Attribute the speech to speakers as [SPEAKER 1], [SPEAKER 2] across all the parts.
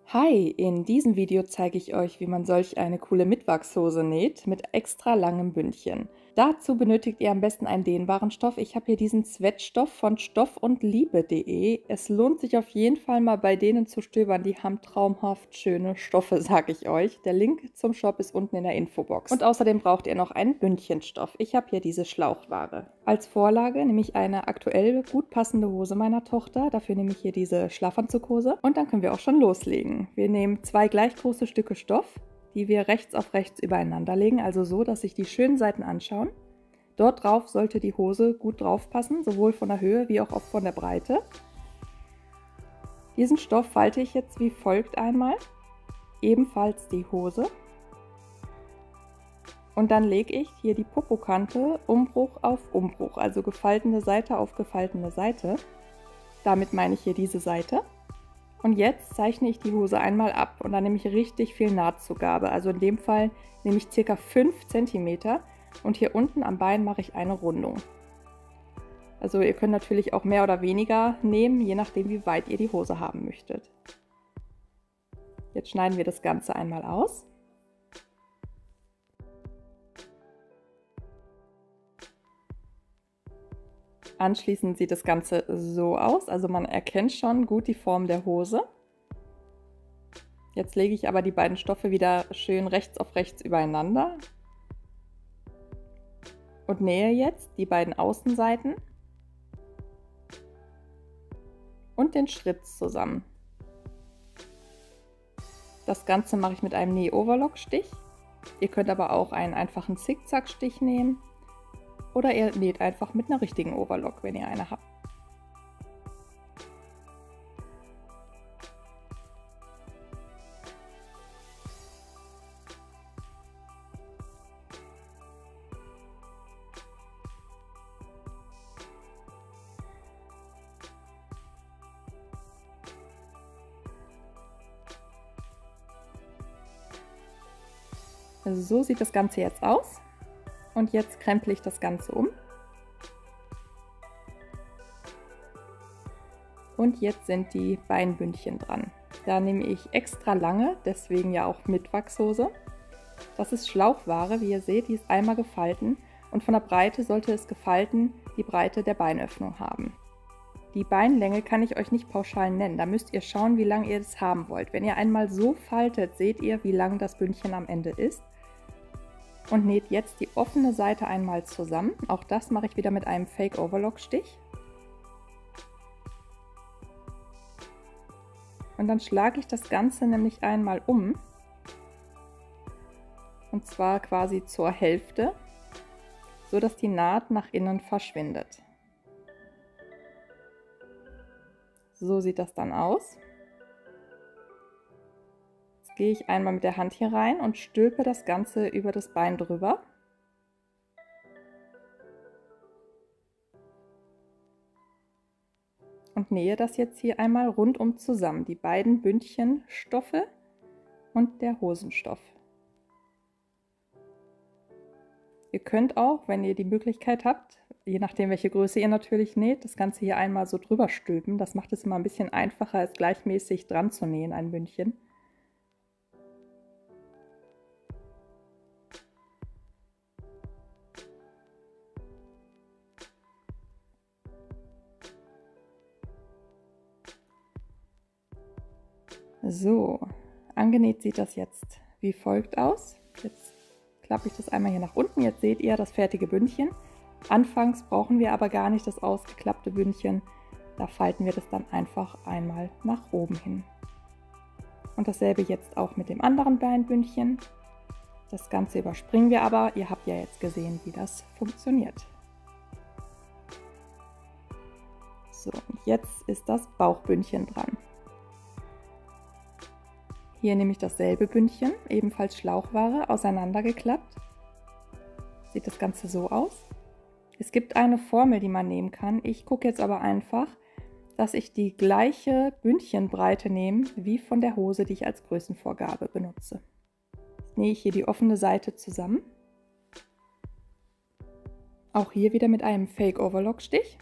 [SPEAKER 1] Hi, in diesem Video zeige ich euch, wie man solch eine coole Mitwachshose näht mit extra langem Bündchen. Dazu benötigt ihr am besten einen dehnbaren Stoff. Ich habe hier diesen Sweatstoff von stoffundliebe.de. Es lohnt sich auf jeden Fall mal bei denen zu stöbern. Die haben traumhaft schöne Stoffe, sage ich euch. Der Link zum Shop ist unten in der Infobox. Und außerdem braucht ihr noch einen Bündchenstoff. Ich habe hier diese Schlauchware. Als Vorlage nehme ich eine aktuell gut passende Hose meiner Tochter. Dafür nehme ich hier diese Schlafanzughose. Und dann können wir auch schon loslegen. Wir nehmen 2 gleich große Stücke Stoff, die wir rechts auf rechts übereinander legen, also so, dass sich die schönen Seiten anschauen. Dort drauf sollte die Hose gut drauf passen, sowohl von der Höhe wie auch von der Breite. Diesen Stoff falte ich jetzt wie folgt einmal, ebenfalls die Hose. Und dann lege ich hier die Popokante Umbruch auf Umbruch, also gefaltene Seite auf gefaltene Seite. Damit meine ich hier diese Seite. Und jetzt zeichne ich die Hose einmal ab und dann nehme ich richtig viel Nahtzugabe. Also in dem Fall nehme ich ca. 5 cm und hier unten am Bein mache ich eine Rundung. Also ihr könnt natürlich auch mehr oder weniger nehmen, je nachdem wie weit ihr die Hose haben möchtet. Jetzt schneiden wir das Ganze einmal aus. Anschließend sieht das Ganze so aus, also man erkennt schon gut die Form der Hose. Jetzt lege ich aber die beiden Stoffe wieder schön rechts auf rechts übereinander und nähe jetzt die beiden Außenseiten und den Schritt zusammen. Das Ganze mache ich mit einem Näh-Overlock-Stich. Ihr könnt aber auch einen einfachen Zickzackstich nehmen. Oder ihr näht einfach mit einer richtigen Overlock, wenn ihr eine habt. Also so sieht das Ganze jetzt aus. Und jetzt kremple ich das Ganze um. Und jetzt sind die Beinbündchen dran. Da nehme ich extra lange, deswegen ja auch Mitwachshose. Das ist Schlauchware, wie ihr seht, die ist einmal gefalten. Und von der Breite sollte es gefalten die Breite der Beinöffnung haben. Die Beinlänge kann ich euch nicht pauschal nennen. Da müsst ihr schauen, wie lang ihr das haben wollt. Wenn ihr einmal so faltet, seht ihr, wie lang das Bündchen am Ende ist. Und näht jetzt die offene Seite einmal zusammen. Auch das mache ich wieder mit einem Fake Overlock Stich. Und dann schlage ich das Ganze nämlich einmal um. Und zwar quasi zur Hälfte, so dass die Naht nach innen verschwindet. So sieht das dann aus. Gehe ich einmal mit der Hand hier rein und stülpe das Ganze über das Bein drüber. Und nähe das jetzt hier einmal rundum zusammen, die beiden Bündchenstoffe und der Hosenstoff. Ihr könnt auch, wenn ihr die Möglichkeit habt, je nachdem welche Größe ihr natürlich näht, das Ganze hier einmal so drüber stülpen. Das macht es immer ein bisschen einfacher, als gleichmäßig dran zu nähen, ein Bündchen. So, angenäht sieht das jetzt wie folgt aus. Jetzt klappe ich das einmal hier nach unten. Jetzt seht ihr das fertige Bündchen. Anfangs brauchen wir aber gar nicht das ausgeklappte Bündchen. Da falten wir das dann einfach einmal nach oben hin. Und dasselbe jetzt auch mit dem anderen Beinbündchen. Das Ganze überspringen wir aber. Ihr habt ja jetzt gesehen, wie das funktioniert. So, und jetzt ist das Bauchbündchen dran. Hier nehme ich dasselbe Bündchen, ebenfalls Schlauchware, auseinandergeklappt. Sieht das Ganze so aus. Es gibt eine Formel, die man nehmen kann. Ich gucke jetzt aber einfach, dass ich die gleiche Bündchenbreite nehme, wie von der Hose, die ich als Größenvorgabe benutze. Jetzt nähe ich hier die offene Seite zusammen. Auch hier wieder mit einem Fake Overlock Stich.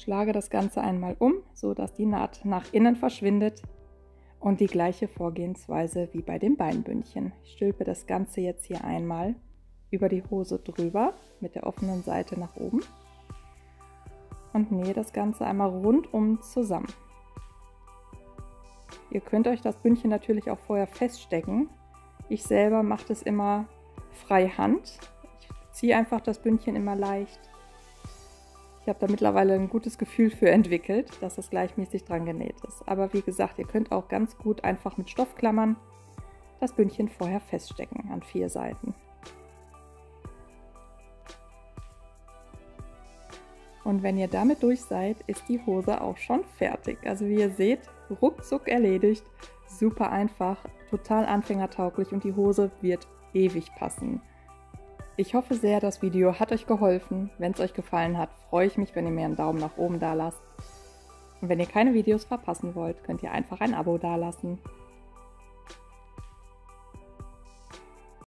[SPEAKER 1] Schlage das Ganze einmal um, so dass die Naht nach innen verschwindet und die gleiche Vorgehensweise wie bei dem Beinbündchen. Ich stülpe das Ganze jetzt hier einmal über die Hose drüber mit der offenen Seite nach oben und nähe das Ganze einmal rundum zusammen. Ihr könnt euch das Bündchen natürlich auch vorher feststecken. Ich selber mache das immer frei Hand. Ich ziehe einfach das Bündchen immer leicht. Ich habe da mittlerweile ein gutes Gefühl für entwickelt, dass es gleichmäßig dran genäht ist. Aber wie gesagt, ihr könnt auch ganz gut einfach mit Stoffklammern das Bündchen vorher feststecken an 4 Seiten. Und wenn ihr damit durch seid, ist die Hose auch schon fertig. Also wie ihr seht, ruckzuck erledigt, super einfach, total anfängertauglich und die Hose wird ewig passen. Ich hoffe sehr, das Video hat euch geholfen. Wenn es euch gefallen hat, freue ich mich, wenn ihr mir einen Daumen nach oben da lasst. Und wenn ihr keine Videos verpassen wollt, könnt ihr einfach ein Abo dalassen.